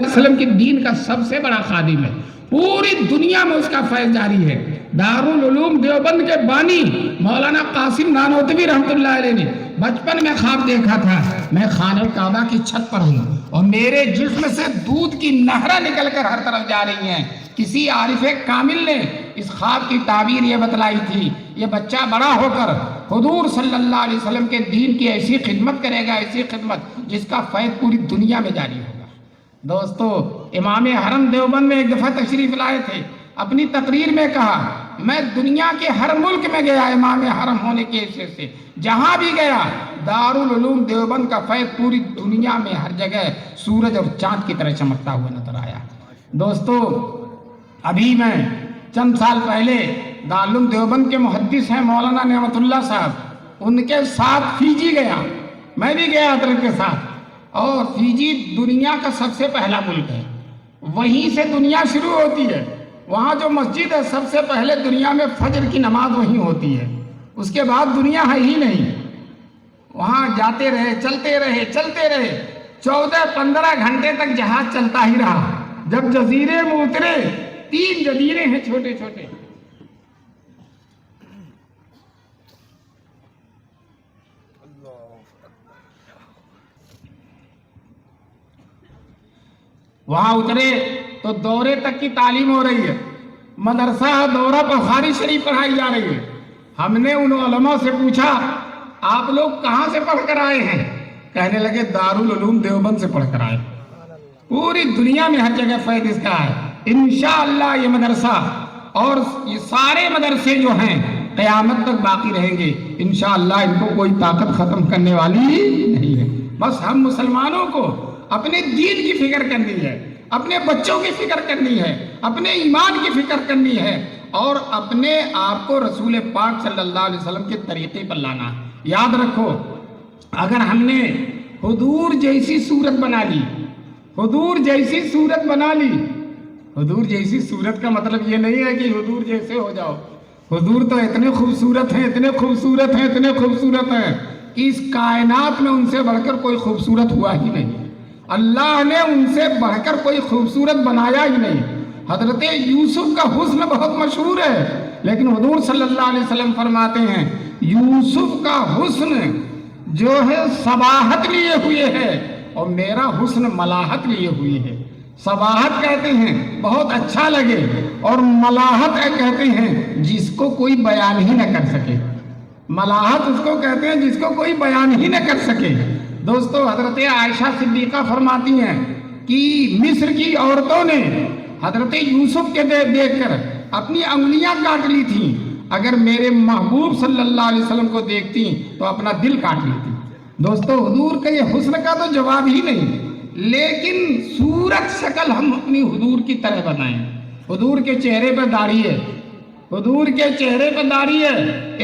علیہ وسلم کے دین کا سب سے بڑا خادم ہے، پوری دنیا میں اس کا فیض جاری ہے۔ دارالعلوم دیوبند کے بانی مولانا قاسم نانوتوی رحمۃ اللہ علیہ نے بچپن میں خواب دیکھا تھا، میں خانہ کعبہ کی چھت پر ہوں اور میرے جسم سے دودھ کی نہریں نکل کر ہر طرف جا رہی ہیں۔ کسی عارف کامل نے اس خواب کی تعبیر یہ بتلائی تھی، یہ بچہ بڑا ہو کر حضور صلی اللہ علیہ وسلم کے دین کی ایسی خدمت کرے گا، ایسی خدمت جس کا فیض پوری دنیا میں جاری ہوگا۔ دوستو، امام حرم دیوبند میں ایک دفعہ تشریف لائے تھے، اپنی تقریر میں کہا، میں دنیا کے ہر ملک میں گیا امام حرم ہونے کی حیثیت سے، جہاں بھی گیا دارالعلوم دیوبند کا فیض پوری دنیا میں ہر جگہ سورج اور چاند کی طرح چمکتا ہوا نظر آیا۔ دوستو، ابھی میں چند سال پہلے دارالعلوم دیوبند کے محدث ہیں مولانا نعمت اللہ صاحب، ان کے ساتھ فیجی گیا، میں بھی گیا حضرت کے ساتھ، اور فیجی دنیا کا سب سے پہلا ملک ہے، وہیں سے دنیا شروع ہوتی ہے۔ وہاں جو مسجد ہے سب سے پہلے دنیا میں فجر کی نماز وہیں ہوتی ہے، اس کے بعد دنیا ہے ہی نہیں۔ وہاں جاتے رہے، چلتے رہے 14-15 گھنٹے تک جہاز چلتا ہی رہا۔ جب جزیرے میں اترے، 3 جزیرے ہیں چھوٹے چھوٹے، وہاں اترے تو دورے تک کی تعلیم ہو رہی ہے، مدرسہ دورہ بخاری شریف پڑھائی جا رہی ہے۔ ہم نے ان علماء سے پوچھا، آپ لوگ کہاں سے پڑھ کر آئے ہیں؟ کہنے لگے دارالعلوم دیوبند سے پڑھ کر آئے۔ پوری دنیا میں ہر جگہ فیض اس کا ہے۔ انشاءاللہ یہ مدرسہ اور یہ سارے مدرسے جو ہیں قیامت تک باقی رہیں گے، انشاءاللہ ان کو کوئی طاقت ختم کرنے والی نہیں ہے۔ بس ہم مسلمانوں کو اپنے دین کی فکر کرنی ہے، اپنے بچوں کی فکر کرنی ہے، اپنے ایمان کی فکر کرنی ہے، اور اپنے آپ کو رسول پاک صلی اللہ علیہ وسلم کے طریقے پر لانا ہے۔ یاد رکھو، اگر ہم نے حضور جیسی صورت بنا لی، حضور جیسی صورت بنا لی، حضور جیسی صورت کا مطلب یہ نہیں ہے کہ حضور جیسے ہو جاؤ۔ حضور تو اتنے خوبصورت ہیں، اتنے خوبصورت ہیں، اتنے خوبصورت ہیں کہ اس کائنات میں ان سے بڑھ کر کوئی خوبصورت ہوا ہی نہیں، اللہ نے ان سے بڑھ کر کوئی خوبصورت بنایا ہی نہیں۔ حضرت یوسف کا حسن بہت مشہور ہے، لیکن حضور صلی اللہ علیہ وسلم فرماتے ہیں یوسف کا حسن جو ہے صباحت لیے ہوئے ہے اور میرا حسن ملاحت لیے ہوئی ہے۔ صباحت کہتے ہیں بہت اچھا لگے، اور ملاحت کہتے ہیں جس کو کوئی بیان ہی نہ کر سکے۔ ملاحت اس کو کہتے ہیں جس کو کوئی بیان ہی نہ کر سکے۔ دوستو، حضرت عائشہ صدیقہ فرماتی ہیں کہ مصر کی عورتوں نے حضرت یوسف کے دیکھ کر اپنی انگلیاں کاٹ لی تھیں، اگر میرے محبوب صلی اللہ علیہ وسلم کو دیکھتی تو اپنا دل کاٹ لیتی۔ دوستو، حضور کا یہ حسن کا تو جواب ہی نہیں، لیکن صورت شکل ہم اپنی حضور کی طرح بنائیں۔ حضور کے چہرے پہ داڑھی ہے، حضور کے چہرے پہ داڑھی ہے،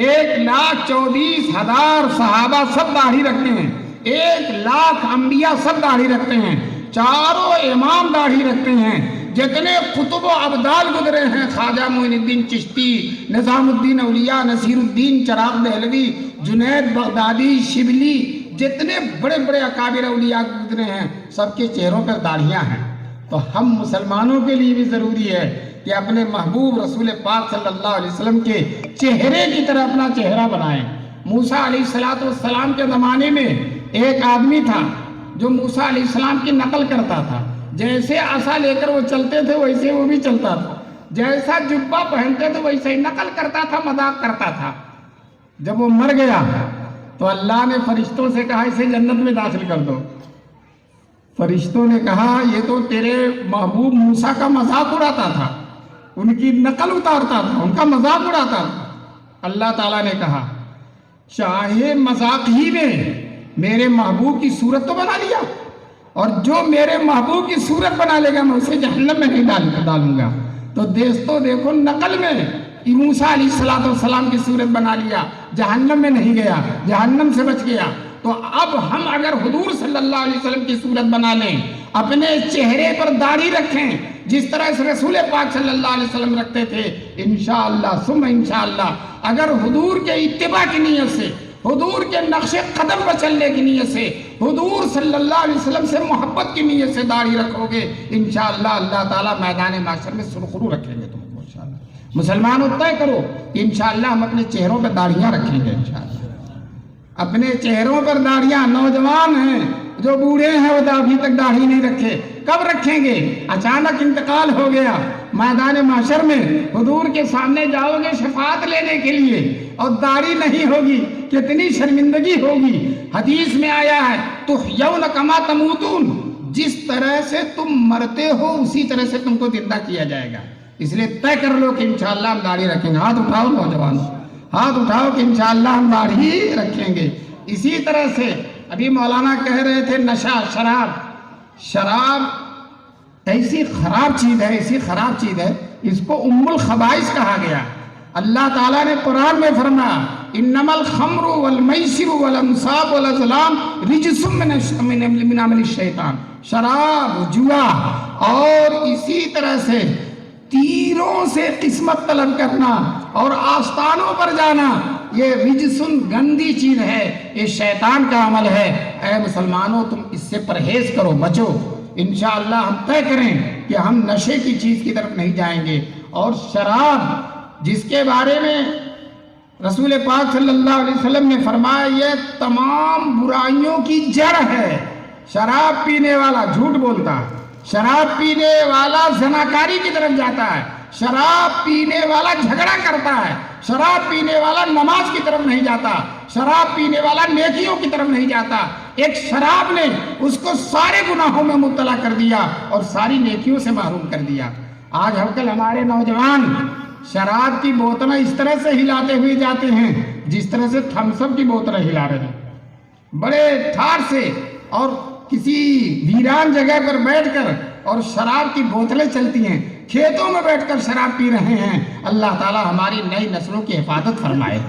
1,24,000 صحابہ سب داڑھی رکھتے ہیں، 1,00,000 انبیاء سب داڑھی رکھتے ہیں، چاروں امام داڑھی رکھتے ہیں، جتنے قطب و ابدال گزرے ہیں، خواجہ معین الدین چشتی، نظام الدین اولیاء، نصیر الدین چراغ دہلوی، جنید بغدادی، شبلی، جتنے بڑے بڑے اکابر اولیاء گزرے ہیں، سب کے چہروں پر داڑھیاں ہیں۔ تو ہم مسلمانوں کے لیے بھی ضروری ہے کہ اپنے محبوب رسول پاک صلی اللہ علیہ وسلم کے چہرے کی طرح اپنا چہرہ بنائیں۔ موسیٰ علیہ السلام کے زمانے میں ایک آدمی تھا جو موسیٰ علیہ السلام کی نقل کرتا تھا، جیسے عصا لے کر وہ چلتے تھے ویسے وہ بھی چلتا تھا، جیسا جبہ پہنتے تھے ویسے ہی نقل کرتا تھا، مذاق کرتا تھا۔ جب وہ مر گیا تو اللہ نے فرشتوں سے کہا اسے جنت میں داخل کر دو۔ فرشتوں نے کہا یہ تو تیرے محبوب موسیٰ کا مذاق اڑاتا تھا، ان کی نقل اتارتا تھا، ان کا مذاق اڑاتا تھا۔ اللہ تعالیٰ نے کہا چاہے مذاق ہی میں میرے محبوب کی صورت تو بنا لیا، اور جو میرے محبوب کی صورت بنا لے گا میں اسے جہنم میں نہیں ڈالوں گا۔ تو دیکھو نقل میں موسیٰ علیہ السلام کی صورت بنا لیا، جہنم میں نہیں گیا، جہنم سے بچ گیا۔ تو اب ہم اگر حضور صلی اللہ علیہ وسلم کی صورت بنا لیں، اپنے چہرے پر داڑھی رکھیں جس طرح اس رسول پاک صلی اللہ علیہ وسلم رکھتے تھے، انشاءاللہ ثم انشاءاللہ اگر حضور کے اتباع کی نیت سے حضور کے نقش قدم پر چلنے کی نیت سے، حضور صلی اللہ علیہ وسلم سے محبت کی نیت سے داڑھی رکھو گے، انشاءاللہ اللہ تعالیٰ میدان محشر میں سرخرو رکھیں گے تم کو انشاءاللہ۔ مسلمانوں طے کرو کہ انشاءاللہ ہم اپنے چہروں پہ داڑھیاں رکھیں گے انشاءاللہ، اپنے چہروں پر داڑھیاں۔ نوجوان ہیں جو بوڑھے ہیں وہ ابھی تک داڑھی نہیں رکھے، کب رکھیں گے؟ اچانک انتقال ہو گیا، میدان محشر میں حضور کے سامنے جاؤ گے شفاعت لینے کے لیے اور داڑھی نہیں ہوگی، کتنی شرمندگی ہوگی۔ حدیث میں آیا ہے تحیون کما تموتون، جس طرح سے تم مرتے ہو اسی طرح سے تم کو زندہ کیا جائے گا۔ اس لیے طے کر لو کہ انشاءاللہ ہم داڑھی رکھیں گے۔ ہاتھ اٹھاؤ نوجوانوں، ہاتھ اٹھاؤ کہ انشاءاللہ ہم داڑھی رکھیں گے۔ اسی طرح سے ابھی مولانا کہہ رہے تھے نشہ، شراب ایسی خراب چیز ہے، ایسی خراب چیز ہے، اس کو ام الخبائث کہا گیا۔ اللہ تعالیٰ نے قرآن میں فرمایا انما الخمر والمیسر والانصاب والازلام رجس من عمل الشیطان، شراب، جوا اور اسی طرح سے تیروں سے قسمت طلب کرنا اور آستانوں پر جانا، یہ رجسن گندی چیز ہے، یہ شیطان کا عمل ہے۔ اے مسلمانوں تم اس سے پرہیز کرو، بچو۔ انشاءاللہ ہم طے کریں کہ ہم نشے کی چیز کی طرف نہیں جائیں گے۔ اور شراب جس کے بارے میں رسول پاک صلی اللہ علیہ وسلم نے فرمایا یہ تمام برائیوں کی جڑ ہے۔ شراب پینے والا جھوٹ بولتا ہے، شراب پینے والا زناکاری کی طرف جاتا ہے، شراب پینے والا جھگڑا کرتا ہے، شراب پینے والا نماز کی طرف نہیں جاتا، شراب پینے والا نیکیوں کی طرف نہیں جاتا۔ ایک شراب نے اس کو سارے گناہوں میں مبتلا کر دیا اور ساری نیکیوں سے محروم کر دیا۔ آج ہم کل ہمارے نوجوان شراب کی بوتلیں اس طرح سے ہلاتے ہوئے جاتے ہیں جس طرح سے تھمس اپ کی بوتلیں ہلا رہے ہیں، بڑے ٹھار سے، اور کسی ویران جگہ پر بیٹھ کر اور شراب کی بوتلیں چلتی ہیں، کھیتوں میں بیٹھ کر شراب پی رہے ہیں۔ اللہ تعالیٰ ہماری نئی نسلوں کی حفاظت فرمائے۔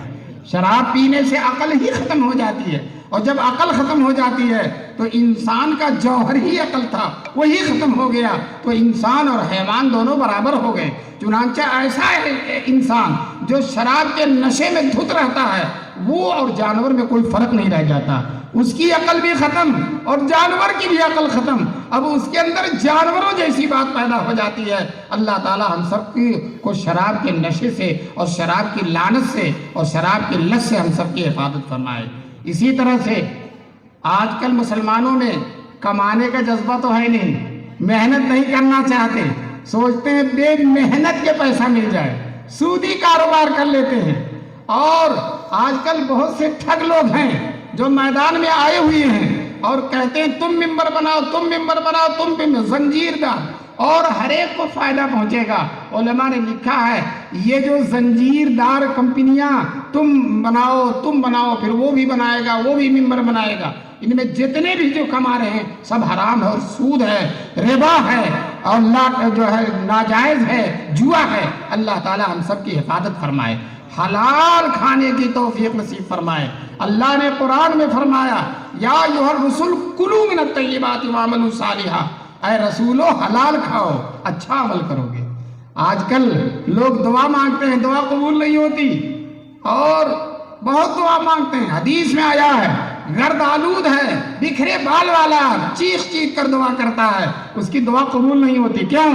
شراب پینے سے عقل ہی ختم ہو جاتی ہے، اور جب عقل ختم ہو جاتی ہے تو انسان کا جوہر ہی عقل تھا وہی ختم ہو گیا، تو انسان اور حیوان دونوں برابر ہو گئے۔ چنانچہ ایسا ہے انسان جو شراب کے نشے میں دھت رہتا ہے، وہ اور جانور میں کوئی فرق نہیں رہ جاتا، اس کی عقل بھی ختم اور جانور کی بھی عقل ختم، اب اس کے اندر جانوروں جیسی بات پیدا ہو جاتی ہے۔ اللہ تعالی ہم سب کو شراب کے نشے سے اور شراب کی لعنت سے اور شراب کی لت سے ہم سب کی حفاظت فرمائے۔ اسی طرح سے آج کل مسلمانوں میں کمانے کا جذبہ تو ہے نہیں، محنت نہیں کرنا چاہتے، سوچتے ہیں بے محنت کے پیسہ مل جائے، سودی کاروبار کر لیتے ہیں۔ اور آج کل بہت سے ٹھگ لوگ ہیں جو میدان میں آئے ہوئے ہیں اور کہتے ہیں تم ممبر بناؤ، تم ممبر بناؤ، تم زنجیر دار، اور ہر ایک کو فائدہ پہنچے گا۔ علماء نے لکھا ہے یہ جو زنجیر دار کمپنیاں تم بناؤ پھر وہ بھی بنائے گا، وہ بھی ممبر بنائے گا، ان میں جتنے بھی جو کما رہے ہیں سب حرام ہے اور سود ہے، ربا ہے، اور جو ہے ناجائز ہے، جوا ہے۔ اللہ تعالی ہم سب کی حفاظت فرمائے، حلال کھانے کی توفیق نصیب فرمائے۔ اللہ نے قرآن میں فرمایا یا ایھا الرسل کلوا من الطیبات واعملوا صالحا، اے رسولو حلال کھاؤ، اچھا عمل کرو گے۔ آج کل لوگ دعا مانگتے ہیں، دعا قبول نہیں ہوتی، اور بہت دعا مانگتے ہیں۔ حدیث میں آیا ہے گرد آلود ہے، بکھرے بال والا، چیخ چیخ کر دعا کرتا ہے، اس کی دعا قبول نہیں ہوتی۔ کیوں؟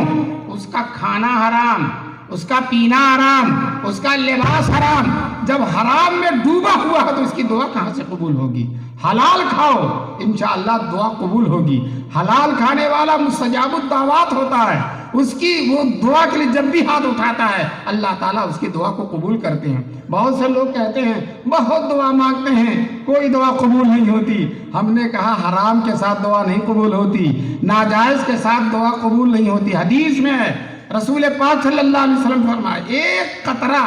اس کا کھانا حرام، اس کا پینا حرام، اس کا لباس حرام۔ جب حرام میں ڈوبا ہوا ہے تو اس کی دعا کہاں سے قبول ہوگی؟ حلال کھاؤ، انشاءاللہ دعا قبول ہوگی۔ حلال کھانے والا مستجاب الدعوات ہوتا ہے، اس کی وہ دعا کے لیے جب بھی ہاتھ اٹھاتا ہے اللہ تعالیٰ اس کی دعا کو قبول کرتے ہیں۔ بہت سے لوگ کہتے ہیں بہت دعا مانگتے ہیں کوئی دعا قبول نہیں ہوتی۔ ہم نے کہا حرام کے ساتھ دعا نہیں قبول ہوتی، ناجائز کے ساتھ دعا قبول نہیں ہوتی۔ حدیث میں ہے رسول پاک صلی اللہ علیہ وسلم فرمایا ایک قطرہ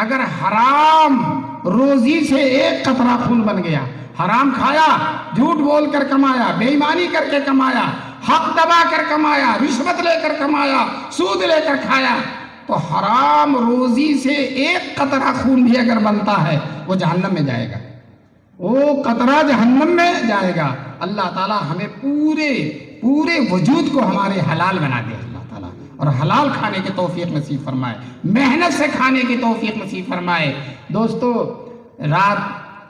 اگر حرام روزی سے ایک قطرہ خون بن گیا، حرام کھایا، جھوٹ بول کر کمایا، بے ایمانی کر کے کمایا، حق دبا کر کمایا، رشوت لے کر کمایا، سود لے کر کھایا، تو حرام روزی سے ایک قطرہ خون بھی اگر بنتا ہے وہ جہنم میں جائے گا، وہ قطرہ جہنم میں جائے گا۔ اللہ تعالیٰ ہمیں پورے وجود کو ہمارے حلال بنا دے اللہ تعالیٰ، اور حلال کھانے کی توفیق نصیب فرمائے، محنت سے کھانے کی توفیق نصیب فرمائے۔ دوستو، رات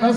10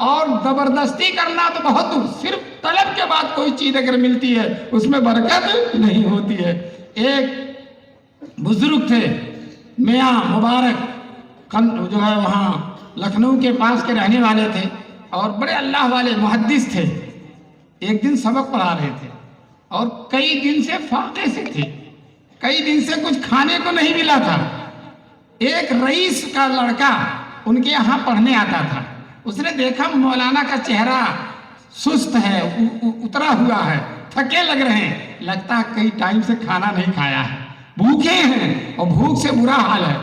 اور زبردستی کرنا تو بہت دور، صرف طلب کے بعد کوئی چیز اگر ملتی ہے اس میں برکت نہیں ہوتی ہے۔ ایک بزرگ تھے میاں مبارک، جو ہے وہاں لکھنؤ کے پاس کے رہنے والے تھے اور بڑے اللہ والے محدث تھے۔ ایک دن سبق پڑھا رہے تھے اور کئی دن سے فاقے سے تھے، کئی دن سے کچھ کھانے کو نہیں ملا تھا۔ ایک رئیس کا لڑکا ان کے یہاں پڑھنے آتا تھا، اس نے دیکھا مولانا کا چہرہ سست ہے، اترا ہوا ہے، تھکے لگ رہے ہیں، لگتا ہے کئی ٹائم سے کھانا نہیں کھایا ہے، بھوکے ہیں اور بھوک سے برا حال ہے۔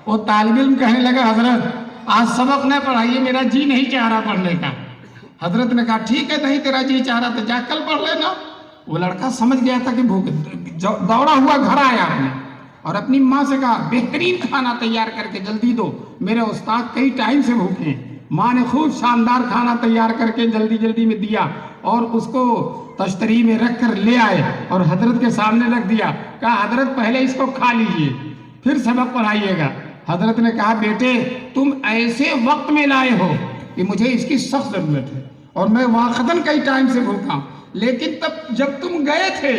وہ طالب علم کہنے لگا حضرت آج سبق نہ پڑھائیے، میرا جی نہیں چاہ رہا پڑھنے کا۔ حضرت نے کہا ٹھیک ہے، نہیں تیرا جی چاہ رہا تو جا کل پڑھ لینا۔ وہ لڑکا سمجھ گیا تھا کہ بھوک، دوڑا ہوا گھر آیا اپنے اور اپنی ماں سے کہا بہترین کھانا تیار کر کے جلدی دو، میرے استاد کئی ٹائم سے بھوکے ہیں۔ ماں نے خوب شاندار کھانا تیار کر کے جلدی جلدی میں دیا اور اس کو تشتری میں رکھ کر لے آئے اور حضرت کے سامنے رکھ دیا، کہا حضرت پہلے اس کو کھا لیجئے پھر سبق پڑھائیے گا۔ حضرت نے کہا بیٹے تم ایسے وقت میں لائے ہو کہ مجھے اس کی سخت ضرورت ہے اور میں واقعتاً کئی ٹائم سے بھوکا ہوں، لیکن تب جب تم گئے تھے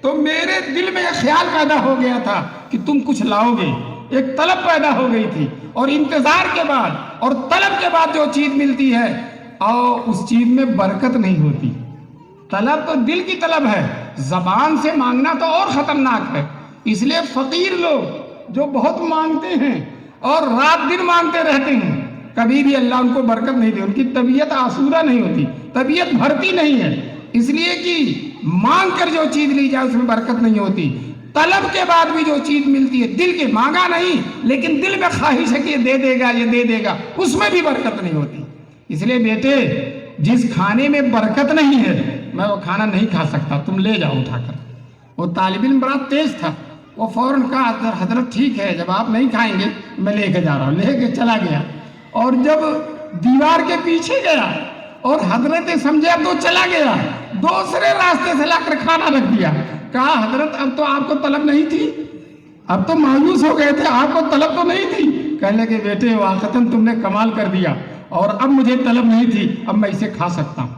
تو میرے دل میں ایک خیال پیدا ہو گیا تھا کہ تم کچھ لاؤ گے، ایک طلب پیدا ہو گئی تھی، اور انتظار کے بعد اور طلب کے بعد جو چیز ملتی ہے اور اس چیز میں برکت نہیں ہوتی۔ طلب تو دل کی طلب ہے، زبان سے مانگنا تو اور خطرناک ہے۔ اس لیے فقیر لوگ جو بہت مانگتے ہیں اور رات دن مانگتے رہتے ہیں، کبھی بھی اللہ ان کو برکت نہیں دے، ان کی طبیعت آسودہ نہیں ہوتی، طبیعت بھرتی نہیں ہے، اس لیے کہ مانگ کر جو چیز لی جائے اس میں برکت نہیں ہوتی۔ طلب کے بعد بھی جو چیز ملتی ہے، دل کے مانگا نہیں لیکن دل میں خواہش ہے کہ یہ دے دے گا یہ دے دے گا، اس میں بھی برکت نہیں ہوتی۔ اس لیے بیٹے جس کھانے میں برکت نہیں ہے میں وہ کھانا نہیں کھا سکتا، تم لے جاؤ اٹھا کر۔ وہ طالب علم بڑا تیز تھا، وہ فوراً کہا حضرت ٹھیک ہے جب آپ نہیں کھائیں گے میں لے کے جا رہا ہوں، لے کے چلا گیا اور جب دیوار کے پیچھے گیا اور حضرت سمجھا تو چلا گیا، دوسرے راستے سے لا کر کھانا رکھ دیا، کہا حضرت اب تو آپ کو طلب نہیں تھی، اب تو مایوس ہو گئے تھے، آپ کو طلب تو نہیں تھی۔ کہنے لگے بیٹے واقعتاً تم نے کمال کر دیا اور اب مجھے طلب نہیں تھی، اب میں اسے کھا سکتا ہوں۔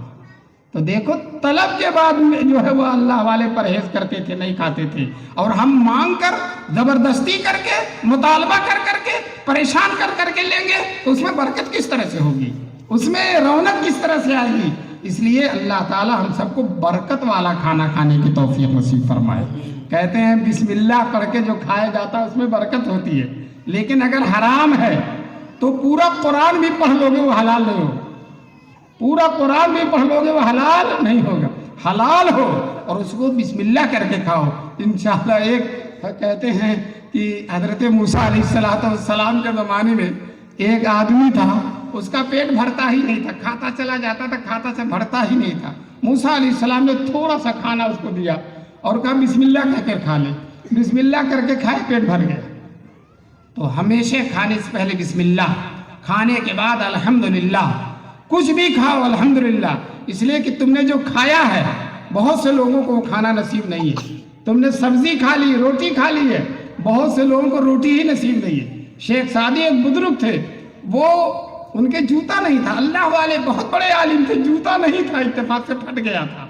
تو دیکھو طلب کے بعد جو ہے وہ اللہ والے پرہیز کرتے تھے، نہیں کھاتے تھے، اور ہم مانگ کر زبردستی کر کے مطالبہ کر کے پریشان کر کے لیں گے تو اس میں برکت کس طرح سے ہوگی، اس میں رونق کس طرح سے آئے گی۔ اس لیے اللہ تعالی ہم سب کو برکت والا کھانا کھانے کی توفیق نصیب فرمائے۔ کہتے ہیں بسم اللہ پڑھ کے جو کھایا جاتا ہے اس میں برکت ہوتی ہے، لیکن اگر حرام ہے تو پورا قرآن بھی پڑھ لو گے وہ حلال نہیں ہوگا، پورا قرآن بھی پڑھ لو گے وہ حلال نہیں ہوگا۔ حلال ہو اور اس کو بسم اللہ کر کے کھاؤ انشاءاللہ۔ ایک کہتے ہیں کہ حضرت موسیٰ علیہ السلام کے زمانے میں ایک آدمی تھا، اس کا پیٹ بھرتا ہی نہیں تھا، کھاتا چلا جاتا تھا، کھاتا سے بھرتا ہی نہیں تھا۔ موسیٰ علیہ السلام نے تھوڑا سا کھانا اس کو دیا اور کہا بسم اللہ کہہ کر کھا لے، بسم اللہ کر کے کھائے، پیٹ بھر گیا۔ تو ہمیشہ کھانے سے پہلے بسم اللہ، کھانے کے بعد الحمدللہ، کچھ بھی کھاؤ الحمدللہ، اس لیے کہ تم نے جو کھایا ہے بہت سے لوگوں کو وہ کھانا نصیب نہیں ہے۔ تم نے سبزی کھا لی، روٹی کھا لی ہے، بہت سے لوگوں کو روٹی ہی نصیب نہیں ہے۔ شیخ سعدی ایک بزرگ تھے، وہ ان کے جوتا نہیں تھا، اللہ والے بہت بڑے عالم تھے، جوتا نہیں تھا، اتفاق سے پھٹ گیا تھا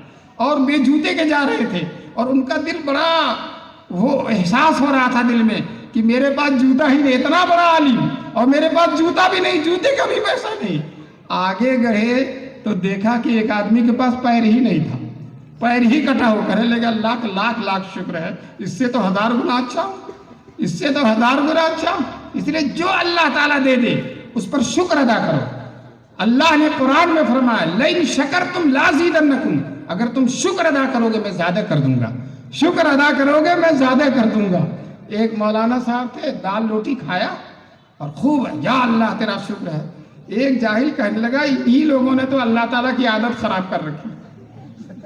اور بے جوتے کے جا رہے تھے، اور ان کا دل بڑا وہ احساس ہو رہا تھا دل میں کہ میرے پاس جوتا ہی نہیں، اتنا بڑا عالم اور میرے پاس جوتا بھی نہیں، جوتے کا بھی پیسہ نہیں۔ آگے گئے تو دیکھا کہ ایک آدمی کے پاس پیر ہی نہیں تھا، پیر ہی کٹا ہو کر لگا، لاکھ لاکھ لاکھ شکر ہے، اس سے تو 1000 گنا اچھا ہوں، اس سے تو 1000 گنا اچھا ہوں۔ اس لیے جو اللہ تعالیٰ دے دے اس پر شکر ادا کرو۔ اللہ نے قرآن میں فرمایا لئن شکرتم لازیدنکم، اگر تم شکر ادا کرو گے میں زیادہ کر دوں گا، شکر ادا کرو گے میں زیادہ کر دوں گا۔ ایک مولانا صاحب تھے، دال روٹی کھایا اور خوب ہے، یا اللہ تیرا شکر ہے۔ ایک جاہل کہنے لگا انہی لوگوں نے تو اللہ تعالیٰ کی عادت خراب کر رکھی،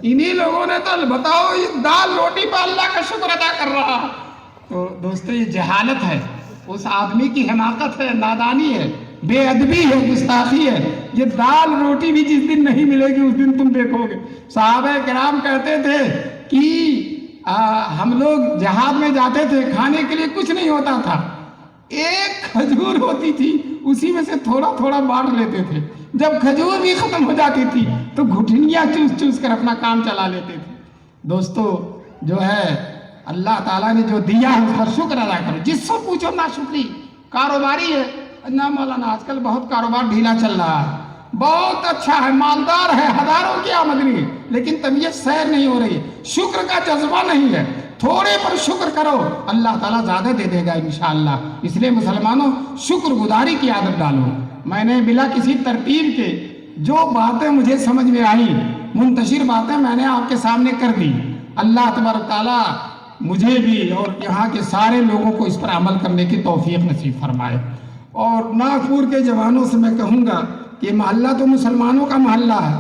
انہی لوگوں نے تو بتاؤ یہ دال روٹی پر اللہ کا شکر ادا کر رہا۔ تو دوستو یہ جہالت ہے، اس آدمی کی حماقت ہے، نادانی ہے، بے ادبی ہے، گستاخی ہے۔ یہ دال روٹی بھی جس دن نہیں ملے گی اس دن تم دیکھو گے۔ صحابہ کرام کہتے تھے کہ ہم لوگ جہاد میں جاتے تھے، کھانے کے لیے کچھ نہیں ہوتا تھا، ایک کھجور ہوتی تھی اسی میں سے تھوڑا تھوڑا بانٹ لیتے تھے. جب کھجور بھی ختم ہو جاتی تھی تو گھٹنیاں چوس چوس کر اپنا کام چلا لیتے تھے. دوستو جو ہے اللہ تعالیٰ نے جو دیا ہے اس پر شکر ادا کرو. جس سے پوچھو ناشکری. کاروباری ہے نہ مولانا آج کل بہت کاروبار ڈھیلا چل رہا ہے, بہت اچھا ہے, مالدار ہے, ہزاروں کی آمدنی ہے, لیکن طبیعت سیر نہیں ہو رہی ہے, شکر کا جذبہ نہیں ہے. تھوڑے پر شکر کرو, اللہ تعالیٰ زیادہ دے دے گا انشاءاللہ. اس لیے مسلمانوں شکر گزاری کی عادت ڈالو. میں نے بلا کسی ترتیب کے جو باتیں مجھے سمجھ میں آئیں, منتشر باتیں میں نے آپ کے سامنے کر دی. اللہ تبارک تعالیٰ مجھے بھی اور یہاں کے سارے لوگوں کو اس پر عمل کرنے کی توفیق نصیب فرمائے. اور ناگپور کے جوانوں سے میں کہوں گا کہ محلہ تو مسلمانوں کا محلہ ہے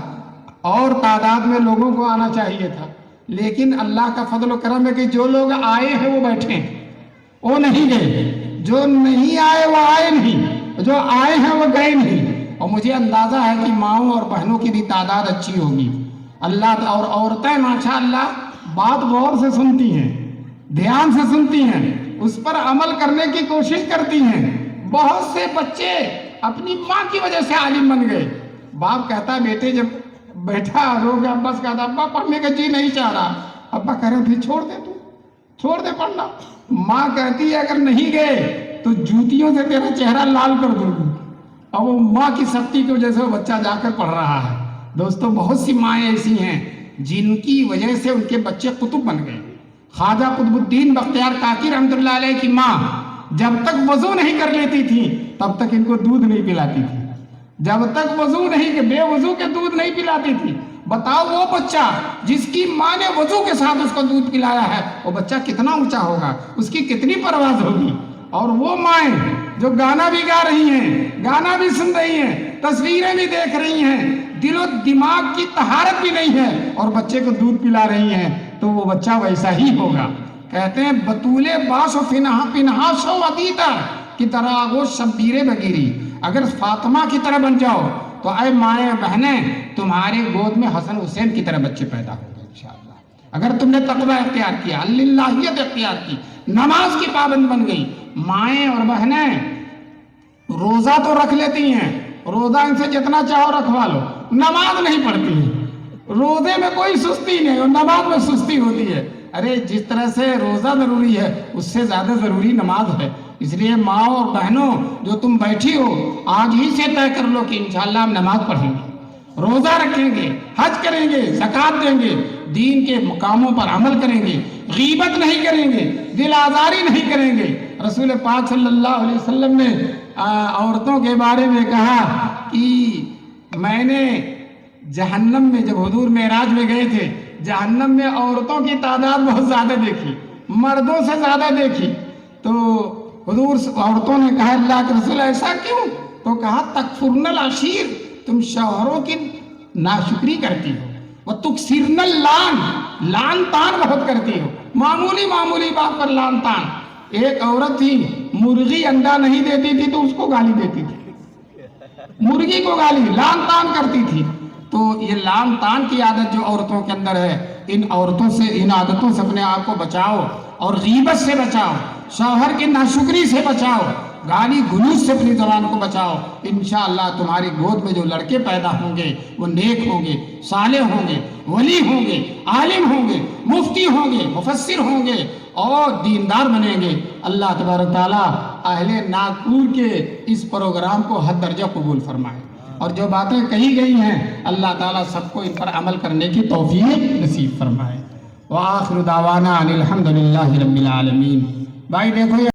اور تعداد میں لوگوں کو آنا چاہیے تھا, لیکن اللہ کا فضل و کرم ہے کہ جو لوگ آئے ہیں وہ بیٹھے ہیں, وہ نہیں گئے. جو نہیں آئے وہ آئے نہیں, جو آئے ہیں وہ گئے نہیں. اور مجھے اندازہ ہے کہ ماؤں اور بہنوں کی بھی تعداد اچھی ہوگی. اللہ اور عورتیں ماشاءاللہ بات غور سے سنتی ہیں, دھیان سے سنتی ہیں, اس پر عمل کرنے کی کوشش کرتی ہیں. بہت سے بچے اپنی ماں کی وجہ سے عالم بن گئے. باپ کہتا ہے بیٹے جب بیٹھا رو گیا, ابا کہتا ابا پڑھنے کا جی نہیں چاہ رہا, ابا کہہ رہے پھر چھوڑ دے, تو چھوڑ دے پڑھنا. ماں کہتی ہے اگر نہیں گئے تو جوتیوں سے تیرا چہرہ لال کر دوں گی. اور وہ ماں کی سختی کی وجہ سے وہ بچہ جا کر پڑھ رہا ہے. دوستو بہت سی مائیں ایسی ہیں جن کی وجہ سے ان کے بچے قطب بن گئے. خواجہ قطب الدین بختیار کاکی رحمۃ اللہ علیہ کی ماں جب تک وضو نہیں کر لیتی تھی تب تک ان کو دودھ نہیں پلاتی تھی. جب تک وضو نہیں, بے وضو کے دودھ نہیں پلاتی تھی. بتاؤ وہ بچہ جس کی ماں نے وضو کے ساتھ اس کو دودھ پلایا ہے وہ بچہ کتنا اونچا ہوگا, اس کی کتنی پرواز ہوگی. اور وہ مائیں جو گانا بھی گا رہی ہیں, گانا بھی سن رہی ہیں, تصویریں بھی دیکھ رہی ہیں, دل و دماغ کی طہارت بھی نہیں ہے اور بچے کو دودھ پلا رہی ہیں, تو وہ بچہ ویسا ہی ہوگا. کہتے ہیں بطول باش و پنہا شو عدیتا کی طرح آگو شبیر بگیری. اگر فاطمہ کی طرح بن جاؤ تو اے مائیں بہنیں تمہارے گود میں حسن حسین کی طرح بچے پیدا ہوں گے انشاءاللہ. اگر تم نے تقوی اختیار کیا, اللہیت اختیار کی, نماز کی پابند بن گئی. مائیں اور بہنیں روزہ تو رکھ لیتی ہیں, روزہ ان سے جتنا چاہو رکھوا لو, نماز نہیں پڑھتی ہیں. روزے میں کوئی سستی نہیں اور نماز میں سستی ہوتی ہے. ارے جس طرح سے روزہ ضروری ہے اس سے زیادہ ضروری نماز ہے. اس لیے ماں اور بہنوں جو تم بیٹھی ہو آج ہی سے طے کر لو کہ انشاءاللہ ہم نماز پڑھیں گے, روزہ رکھیں گے, حج کریں گے, زکوٰۃ دیں گے, دین کے مقاموں پر عمل کریں گے, غیبت نہیں کریں گے, دل آزاری نہیں کریں گے. رسول پاک صلی اللہ علیہ وسلم نے عورتوں کے بارے میں کہا کہ میں نے جہنم میں, جب حضور معراج میں گئے تھے, جہنم میں عورتوں کی تعداد بہت زیادہ دیکھی, مردوں سے زیادہ دیکھی. تو حضور عورتوں نے کہا اللہ کے رسول ایسا کیوں؟ تو کہا تکفرن العشیر, تم شوہروں کی ناشکری کرتی ہو, وتکثرن اللعن, لعن تان بہت کرتی ہو, معمولی معمولی بات پر لعن تان. ایک عورت تھی مرغی انڈا نہیں دیتی تھی تو اس کو گالی دیتی تھی, مرغی کو گالی, لعن تان کرتی تھی. تو یہ لعن تان کی عادت جو عورتوں کے اندر ہے, ان عورتوں سے, ان عادتوں سے اپنے آپ کو بچاؤ اور غیبت سے بچاؤ, شوہر کی ناشکری سے بچاؤ, گالی گلوچ سے اپنی زبان کو بچاؤ. انشاءاللہ تمہاری گود میں جو لڑکے پیدا ہوں گے وہ نیک ہوں گے, صالح ہوں گے, ولی ہوں گے, عالم ہوں گے, مفتی ہوں گے, مفسر ہوں گے اور دیندار بنیں گے. اللہ تبارک تعالیٰ اہل ناگپور کے اس پروگرام کو حد درجہ قبول فرمائے, اور جو باتیں کہی گئی ہیں اللہ تعالیٰ سب کو ان پر عمل کرنے کی توفیق نصیب فرمائے. وآخر دعوانا ان الحمدللہ رب العالمین. بھائی دیکھو